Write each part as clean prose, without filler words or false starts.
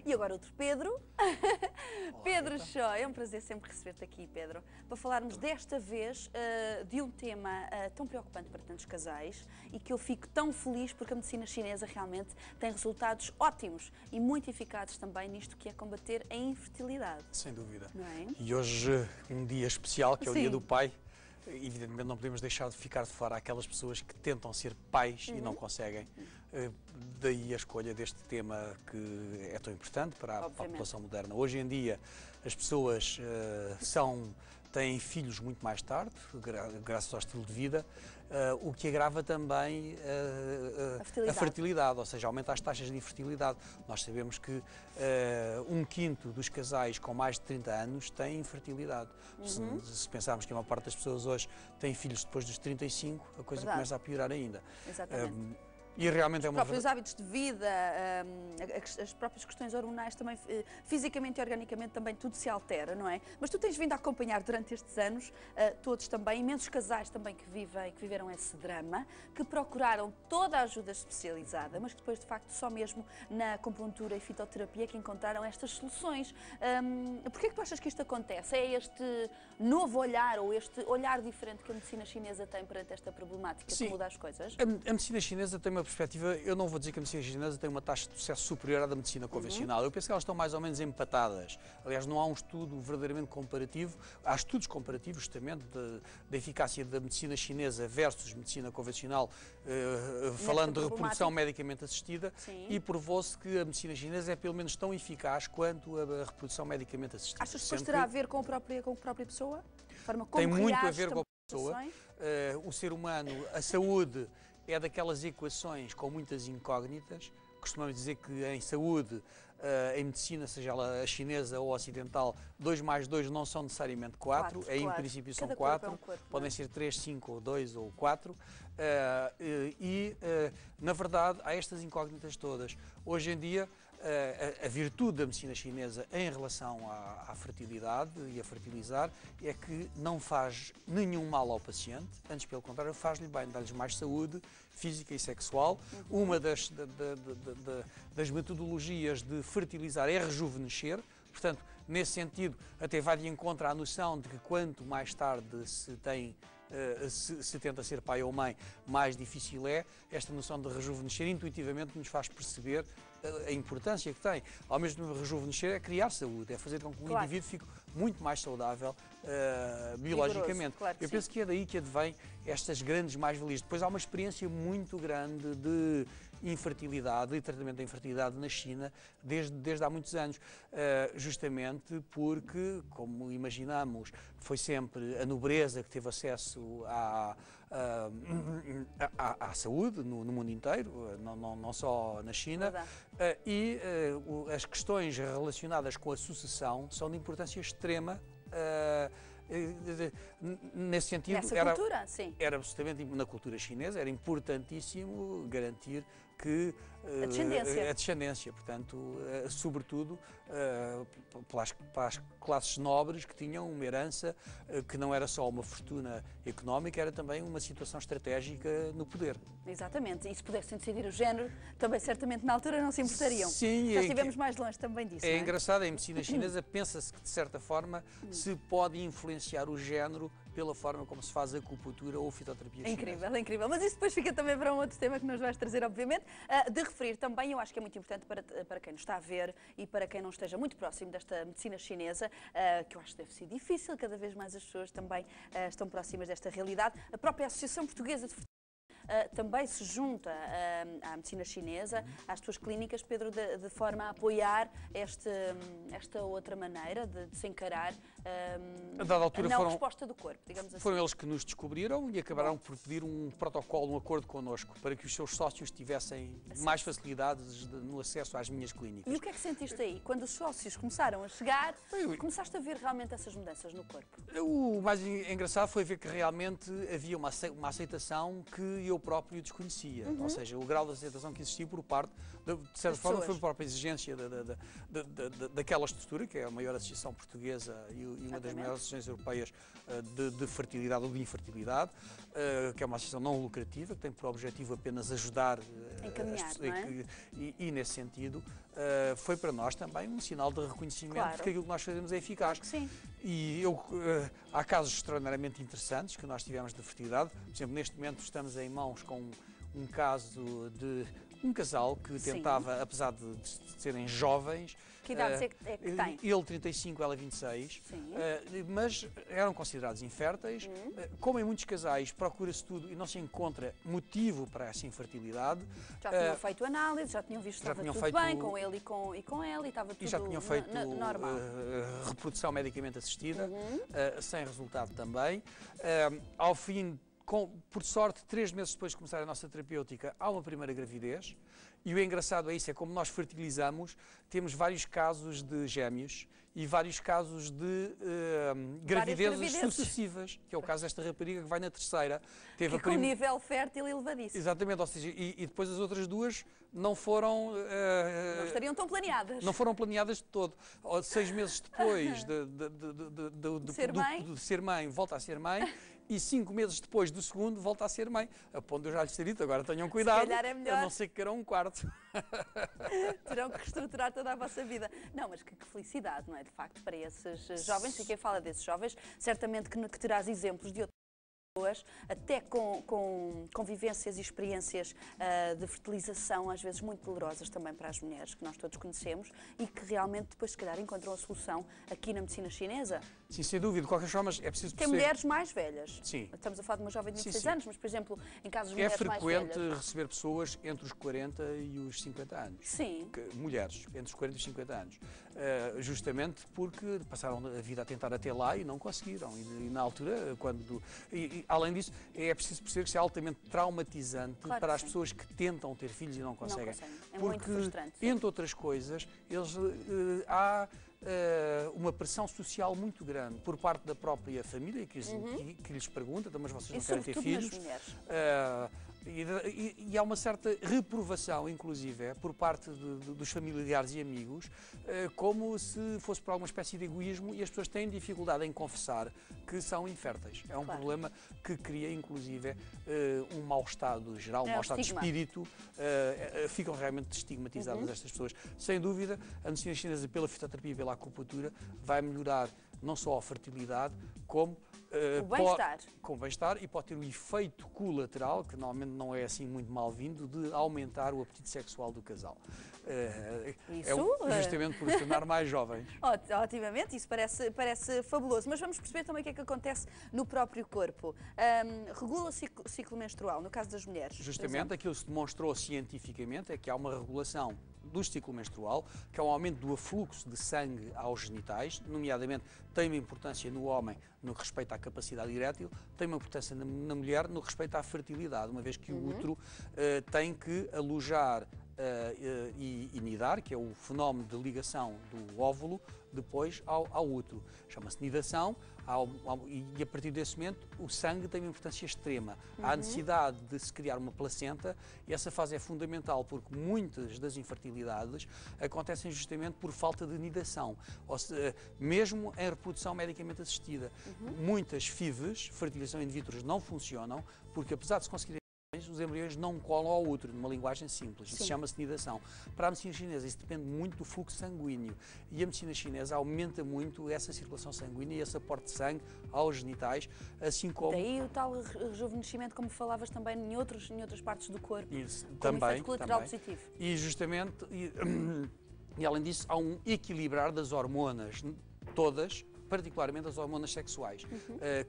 E agora outro Pedro. Olá, Pedro Rita. Shaw, é um prazer sempre receber-te aqui, Pedro, para falarmos desta vez de um tema tão preocupante para tantos casais e que eu fico tão feliz porque a medicina chinesa realmente tem resultados ótimos e muito eficazes também nisto que é combater a infertilidade. Sem dúvida. Não é? E hoje um dia especial, que é o Sim. Dia do Pai. Evidentemente não podemos deixar de ficar de fora aquelas pessoas que tentam ser pais e não conseguem. Daí a escolha deste tema que é tão importante para a população moderna. Hoje em dia as pessoas têm filhos muito mais tarde, graças ao estilo de vida, o que agrava também a fertilidade, ou seja, aumenta as taxas de infertilidade. Nós sabemos que 1/5 dos casais com mais de 30 anos têm infertilidade. Se pensarmos que a maior parte das pessoas hoje têm filhos depois dos 35, a coisa começa a piorar ainda. Exatamente. E realmente é uma Os próprios hábitos de vida, as próprias questões hormonais também, fisicamente e organicamente também tudo se altera, não é? Mas tu tens vindo a acompanhar durante estes anos, todos também, imensos casais também que viveram esse drama, que procuraram toda a ajuda especializada, mas que depois de facto só mesmo na acupuntura e fitoterapia que encontraram estas soluções. Porquê é que tu achas que isto acontece? É este novo olhar ou este olhar diferente que a medicina chinesa tem perante esta problemática que muda as coisas? A medicina chinesa tem uma perspectiva, eu não vou dizer que a medicina chinesa tem uma taxa de sucesso superior à da medicina convencional. Eu penso que elas estão mais ou menos empatadas. Aliás, não há um estudo verdadeiramente comparativo. Há estudos comparativos, justamente, da eficácia da medicina chinesa versus medicina convencional, falando de reprodução medicamente assistida, e provou-se que a medicina chinesa é pelo menos tão eficaz quanto a reprodução medicamente assistida. Achas que depois terá a ver com a própria pessoa? Tem muito a ver com a pessoa. O ser humano, a saúde é daquelas equações com muitas incógnitas. Costumamos dizer que em saúde, em medicina, seja ela a chinesa ou a ocidental, 2 mais 2 não são necessariamente 4, em princípio são 4, podem ser 3, 5 ou 2 ou 4, na verdade há estas incógnitas todas. Hoje em dia, a virtude da medicina chinesa em relação à fertilidade e a fertilizar é que não faz nenhum mal ao paciente, antes pelo contrário faz-lhe bem, dá-lhes mais saúde física e sexual. Uma das metodologias de fertilizar é rejuvenescer. Portanto, nesse sentido, até vai de encontro à noção de que quanto mais tarde se tenta ser pai ou mãe, mais difícil é. Esta noção de rejuvenescer intuitivamente nos faz perceber a importância que tem. Ao mesmo tempo, rejuvenescer é criar saúde, é fazer com que o indivíduo fique muito mais saudável biologicamente. Eu penso que é daí que advém estas grandes mais-valias. Depois há uma experiência muito grande de infertilidade e tratamento da infertilidade na China desde há muitos anos, justamente porque, como imaginamos, foi sempre a nobreza que teve acesso à saúde no mundo inteiro, não só na China, e as questões relacionadas com a sucessão são de importância extrema. Nesse sentido, era absolutamente na cultura chinesa, era importantíssimo garantir que a descendência, portanto, sobretudo para as classes nobres que tinham uma herança que não era só uma fortuna económica, era também uma situação estratégica no poder. Exatamente, e se pudessem decidir o género, também certamente na altura não se importariam. Sim, já estivemos mais longe também disso. É engraçado, em medicina chinesa pensa-se que de certa forma se pode influenciar o género pela forma como se faz a acupuntura ou a fitoterapia chinesa. Incrível, incrível. Mas isso depois fica também para um outro tema que nos vais trazer, obviamente. De referir também, eu acho que é muito importante para quem nos está a ver e para quem não esteja muito próximo desta medicina chinesa, que eu acho que deve ser difícil, cada vez mais as pessoas também estão próximas desta realidade. A própria Associação Portuguesa de também se junta à medicina chinesa, às suas clínicas, Pedro, de forma a apoiar esta outra maneira de se encarar a dada altura a não resposta do corpo, digamos assim. Foram eles que nos descobriram e acabaram por pedir um protocolo, um acordo connosco, para que os seus sócios tivessem mais facilidades no acesso às minhas clínicas. E o que é que sentiste aí? Quando os sócios começaram a chegar, começaste a ver realmente essas mudanças no corpo? O mais engraçado foi ver que realmente havia uma aceitação que eu próprio desconhecia. Ou seja, o grau de aceitação que existia por parte, de certa forma, foi a própria exigência daquela estrutura, que é a maior associação portuguesa e uma das maiores associações europeias de fertilidade ou de infertilidade, que é uma associação não lucrativa, que tem por objetivo apenas ajudar encaminhar, não é? E nesse sentido, foi para nós também um sinal de reconhecimento de que aquilo que nós fazemos é eficaz. Sim. E há casos extraordinariamente interessantes que nós tivemos de fertilidade. Por exemplo, neste momento estamos em mãos com um caso de um casal que tentava, apesar de serem jovens. Que idade é que tem? Ele 35, ela 26, mas eram considerados inférteis. Como em muitos casais, procura-se tudo e não se encontra motivo para essa infertilidade. Já tinham feito análise, já tinham visto que estava tudo bem com ele e com ela, e estava tudo já tinham feito normal. Reprodução medicamente assistida, sem resultado também. Ao fim, por sorte, 3 meses depois de começar a nossa terapêutica, há uma primeira gravidez. E o engraçado é isso, é como nós fertilizamos, temos vários casos de gêmeos e vários casos de gravidezes sucessivas, que é o caso desta rapariga que vai na terceira. Teve com nível fértil elevadíssimo. Exatamente, ou seja, e depois as outras duas não foram... não estariam tão planeadas. Não foram planeadas de todo. 6 meses depois de ser mãe, volta a ser mãe. E 5 meses depois do segundo, volta a ser mãe. A ponto de eu já lhes ter dito, agora tenham cuidado, se calhar é melhor. A não ser que queiram um quarto. Terão que reestruturar toda a vossa vida. Não, mas que felicidade, não é? De facto, para esses jovens, e quem fala desses jovens, certamente que terás exemplos de outras pessoas, até com convivências e experiências de fertilização, às vezes muito dolorosas também para as mulheres, que nós todos conhecemos, e que realmente depois, se calhar, encontram a solução aqui na medicina chinesa. Sim, sem dúvida. De qualquer forma, é preciso perceber... Tem mulheres mais velhas. Sim. Estamos a falar de uma jovem de 26 anos, mas, por exemplo, em casos de mulheres mais velhas... É frequente receber pessoas entre os 40 e os 50 anos. Sim. Mulheres entre os 40 e os 50 anos. Justamente porque passaram a vida a tentar até lá e não conseguiram. E na altura, quando... além disso, é preciso perceber que isso é altamente traumatizante para as pessoas que tentam ter filhos e não conseguem. É muito frustrante. Entre outras coisas, há uma pressão social muito grande por parte da própria família que lhes pergunta, então, mas vocês não querem ter filhos? Nas mulheres. E há uma certa reprovação, inclusive, por parte dos familiares e amigos, como se fosse por alguma espécie de egoísmo, e as pessoas têm dificuldade em confessar que são inférteis. É um problema que cria, inclusive, um mau estado geral, um mau estado de espírito. Ficam realmente estigmatizadas estas pessoas. Sem dúvida, a medicina chinesa, pela fitoterapia e pela acupuntura, vai melhorar não só a fertilidade, como com o bem-estar, e pode ter o efeito colateral, que normalmente não é assim muito mal-vindo, de aumentar o apetite sexual do casal. Justamente por se tornar mais jovens. Otimamente, isso parece fabuloso. Mas vamos perceber também o que é que acontece no próprio corpo. Regula o ciclo menstrual, no caso das mulheres. Justamente, aquilo que se demonstrou cientificamente é que há uma regulação do ciclo menstrual, que é um aumento do afluxo de sangue aos genitais, nomeadamente tem uma importância no homem no que respeita à capacidade erétil, tem uma importância na mulher no que respeita à fertilidade, uma vez que o útero tem que alojar e nidar, que é o fenómeno de ligação do óvulo depois ao útero. Chama-se nidação, e a partir desse momento o sangue tem uma importância extrema. Há necessidade de se criar uma placenta, e essa fase é fundamental porque muitas das infertilidades acontecem justamente por falta de nidação, ou seja, mesmo em reprodução medicamente assistida. Muitas FIVs, fertilização in vitro, não funcionam porque, apesar de se conseguir os embriões não colam ao útero, numa linguagem simples. Isso chama-se nidação. Para a medicina chinesa, isso depende muito do fluxo sanguíneo. E a medicina chinesa aumenta muito essa circulação sanguínea e esse aporte de sangue aos genitais, assim como... Daí o tal rejuvenescimento, como falavas também em outras partes do corpo. Isso, como também, efeito colateral positivo. E justamente, e além disso, há um equilibrar das hormonas todas, particularmente as hormonas sexuais,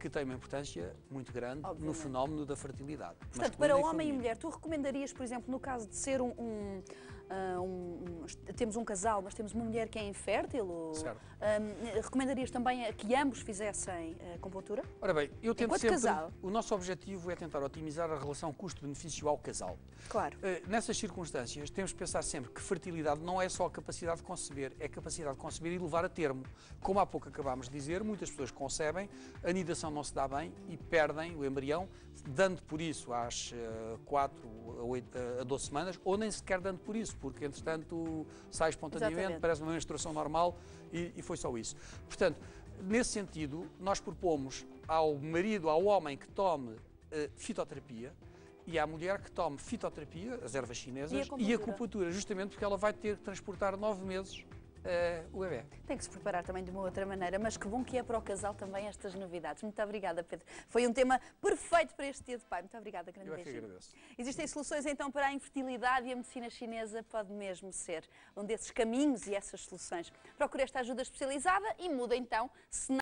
que têm uma importância muito grande no fenómeno da fertilidade. Portanto, para homem e mulher, tu recomendarias, por exemplo, no caso de ser temos um casal, mas temos uma mulher que é infértil? Certo. Recomendarias também que ambos fizessem acupuntura? Ora bem, eu tento Enquanto sempre... casal. O nosso objetivo é tentar otimizar a relação custo-benefício ao casal. Claro. Nessas circunstâncias, temos de pensar sempre que fertilidade não é só a capacidade de conceber, é a capacidade de conceber e levar a termo. Como há pouco acabámos de dizer, muitas pessoas concebem, a nidação não se dá bem e perdem o embrião, dando por isso às 4 a 12 semanas, ou nem sequer dando por isso, porque entretanto sai espontaneamente, parece uma menstruação normal e foi só isso. Portanto, nesse sentido, nós propomos ao marido, ao homem que tome fitoterapia, e há mulher que tome fitoterapia, as ervas chinesas, E e acupuntura, justamente porque ela vai ter que transportar 9 meses o bebê. Tem que se preparar também de uma outra maneira, mas que bom que é para o casal também estas novidades. Muito obrigada, Pedro. Foi um tema perfeito para este Dia de Pai. Muito obrigada, grande beijinho. Eu é que agradeço. Existem soluções então para a infertilidade e a medicina chinesa pode mesmo ser um desses caminhos e essas soluções. Procure esta ajuda especializada e muda então, se